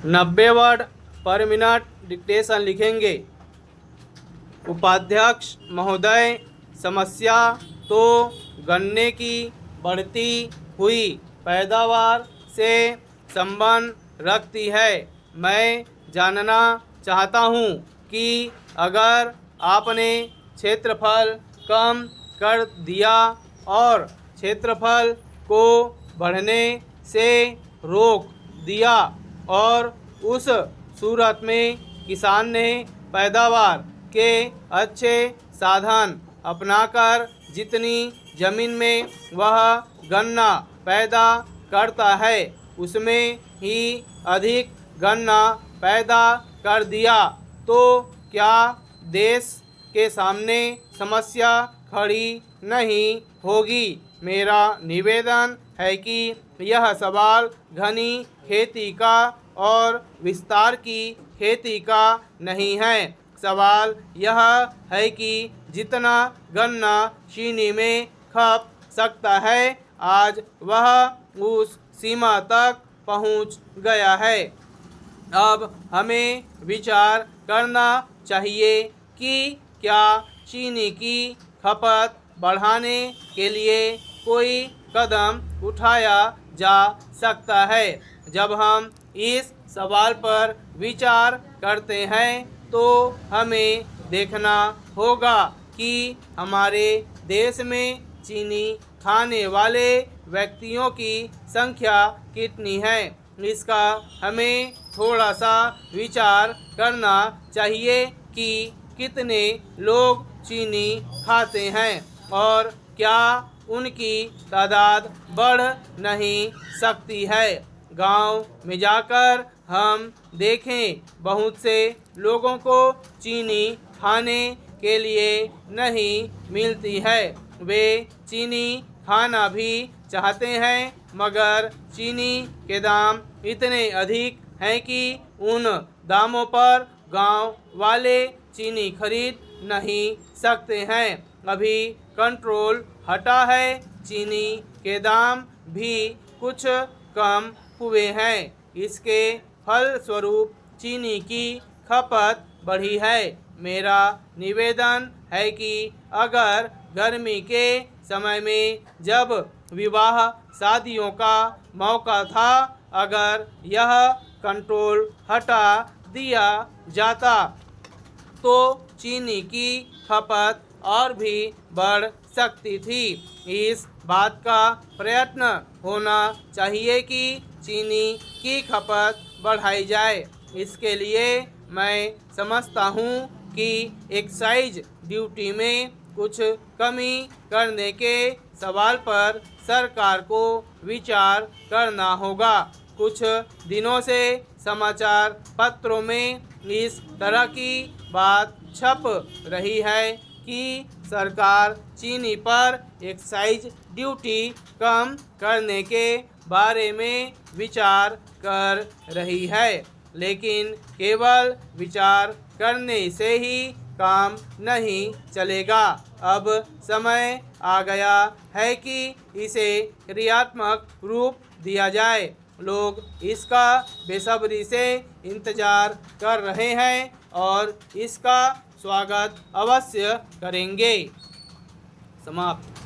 90 word पर minute dictation लिखेंगे। उपाध्यक्ष महोदय, समस्या तो गन्ने की बढ़ती हुई पैदावार से संबंध रखती है। मैं जानना चाहता हूँ कि अगर आपने क्षेत्रफल कम कर दिया और क्षेत्रफल को बढ़ने से रोक दिया और उस सूरत में किसान ने पैदावार के अच्छे साधन अपनाकर जितनी ज़मीन में वह गन्ना पैदा करता है उसमें ही अधिक गन्ना पैदा कर दिया तो क्या देश के सामने समस्या खड़ी नहीं होगी? मेरा निवेदन है कि यह सवाल घनी खेती का और विस्तार की खेती का नहीं है। सवाल यह है कि जितना गन्ना चीनी में खप सकता है आज वह उस सीमा तक पहुंच गया है। अब हमें विचार करना चाहिए कि क्या चीनी की खपत बढ़ाने के लिए कोई कदम उठाया जा सकता है। जब हम इस सवाल पर विचार करते हैं तो हमें देखना होगा कि हमारे देश में चीनी खाने वाले व्यक्तियों की संख्या कितनी है। इसका हमें थोड़ा सा विचार करना चाहिए कि कितने लोग चीनी खाते हैं और क्या उनकी तादाद बढ़ नहीं सकती है। गांव में जाकर हम देखें बहुत से लोगों को चीनी खाने के लिए नहीं मिलती है। वे चीनी खाना भी चाहते हैं मगर चीनी के दाम इतने अधिक हैं कि उन दामों पर गांव वाले चीनी खरीद नहीं सकते हैं। अभी कंट्रोल हटा है, चीनी के दाम भी कुछ कम हुए हैं। इसके फलस्वरूप चीनी की खपत बढ़ी है। मेरा निवेदन है कि अगर गर्मी के समय में जब विवाह शादियों का मौका था अगर यह कंट्रोल हटा दिया जाता तो चीनी की खपत और भी बढ़ सकती थी। इस बात का प्रयत्न होना चाहिए कि चीनी की खपत बढ़ाई जाए। इसके लिए मैं समझता हूँ कि एक्साइज ड्यूटी में कुछ कमी करने के सवाल पर सरकार को विचार करना होगा। कुछ दिनों से समाचार पत्रों में इस तरह की बात छप रही है कि सरकार चीनी पर एक्साइज ड्यूटी कम करने के बारे में विचार कर रही है, लेकिन केवल विचार करने से ही काम नहीं चलेगा। अब समय आ गया है कि इसे क्रियात्मक रूप दिया जाए। लोग इसका बेसब्री से इंतजार कर रहे हैं और इसका स्वागत अवश्य करेंगे। समाप्त।